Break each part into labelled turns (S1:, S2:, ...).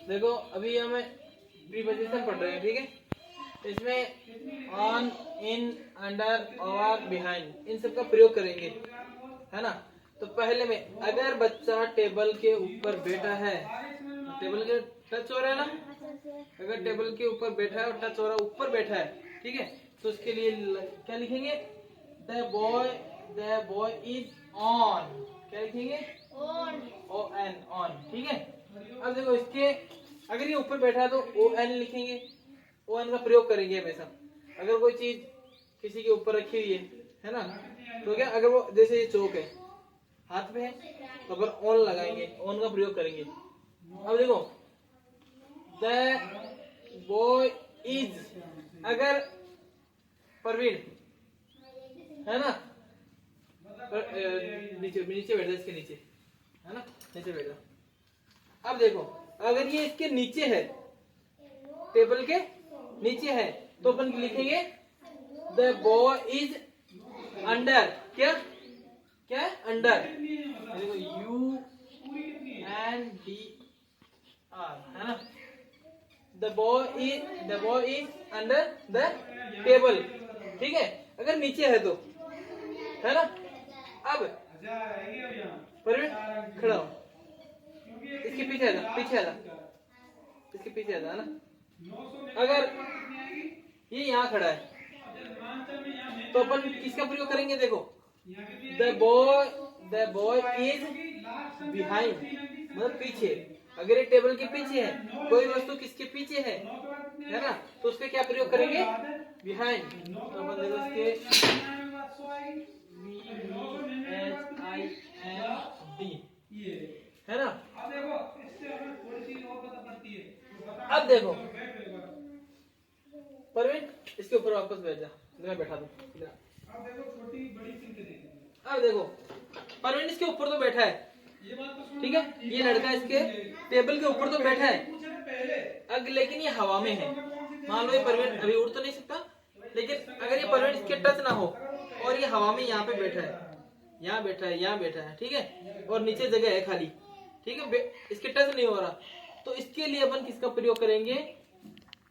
S1: देखो अभी हमें प्रीपोजिशन पढ़ रहे हैं, ठीक है। इसमें on, in, under, over, behind in सब का प्रयोग करेंगे, है ना। तो पहले में अगर बच्चा टेबल के ऊपर बैठा है, टेबल के टच हो रहा है ना, अगर टेबल के ऊपर बैठा है और टच हो रहा है, ऊपर बैठा है, ठीक है, तो उसके लिए क्या लिखेंगे? The boy is on. क्या लिखेंगे? ऑन, ओ एन, ऑन, ठीक है। अब देखो इसके अगर ये ऊपर बैठा है तो ओ एन लिखेंगे, ओ एन का प्रयोग करेंगे हमेशा। अगर कोई चीज किसी के ऊपर रखी हुई है ना, तो क्या, अगर वो जैसे ये चौक है हाथ में है, तो अगर ऑन लगाएंगे, ऑन का प्रयोग करेंगे। अब देखो द बॉय इज, अगर परवीन है ना, नीचे नीचे बैठ जा, इसके नीचे है ना, नीचे बैठ जा। अब देखो अगर ये इसके नीचे है, टेबल के नीचे है, तो अपन लिखेंगे द बॉय इज अंडर। क्या क्या है? अंडर। देखो यू एन डी आर, है ना। The boy is under the table, ठीक है, अगर नीचे है तो, है ना। अब परवीन खड़ा हो, इसके पीछे आजा, पीछे आजा, इसके पीछे आजा, है ना। अगर ये यहाँ खड़ा है तो अपन किसका प्रयोग करेंगे? देखो द बॉय इज बिहाइंड, मतलब पीछे। अगर ये टेबल के पीछे है, कोई वस्तु किसके पीछे है ना, तो उसके क्या प्रयोग करेंगे? बिहाइंड। तो अपन देखो इसके है ना। अब देखो परवीन इसके ऊपर वापस बैठ जा, मैं बैठा दूं इधर। अब देखो परवीन इसके ऊपर तो बैठा है, ठीक है, ये लड़का इसके टेबल के ऊपर तो बैठा है। अब लेकिन ये हवा में है, मान लो ये परवीन अभी उड़ तो नहीं सकता, लेकिन अगर ये परवीन इसके टच ना हो और ये हवा में यहाँ पे बैठा है, यहाँ बैठा है, यहाँ बैठा है, ठीक है, और नीचे जगह है खाली, ठीक है, इसके टच नहीं हो रहा, तो इसके लिए अपन किसका प्रयोग करेंगे?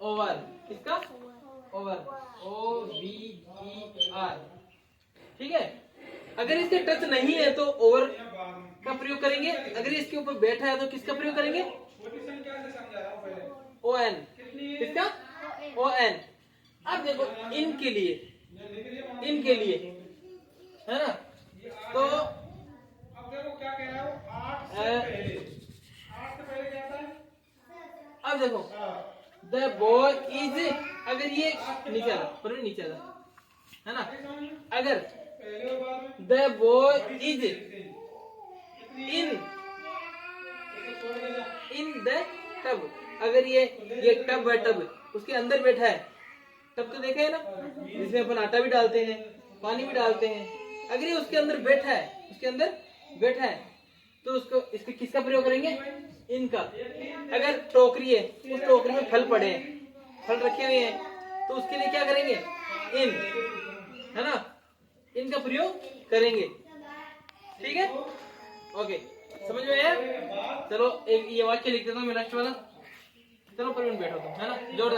S1: ओवर। किसका? Over, O V E R, ठीक है। अगर इसके टच नहीं है तो ओवर का प्रयोग करेंगे। अगर इसके ऊपर बैठा है तो किसका प्रयोग करेंगे? O N. किसका? O N. अब देखो इनके लिए, इनके लिए, है ना, तो अब देखो क्या कह रहा है, 8 से पहले क्या था? अब देखो द बॉय इज, अगर ये नीचे आ, पर नीचे आ, है ना। अगर the boy is in the tub, अगर ये टब है, टब उसके अंदर बैठा है, टब तो देखा है ना, जिसमें अपन आटा भी डालते हैं, पानी भी डालते हैं। अगर ये उसके अंदर बैठा है, उसके अंदर बैठा है, तो उसको इसके किसका प्रयोग करेंगे? इनका। अगर टोकरी है, उस टोकरी में फल पड़े हैं, फल रखे हुए हैं, तो उसके लिए क्या करेंगे? इन, है ना, इनका प्रयोग करेंगे, ठीक है। ओके, समझ में आया? चलो एक ये वाक्य लिख देता हूँ मैं, नेक्स्ट वाला। चलो परवीन बैठो तुम, है ना, जोरदार।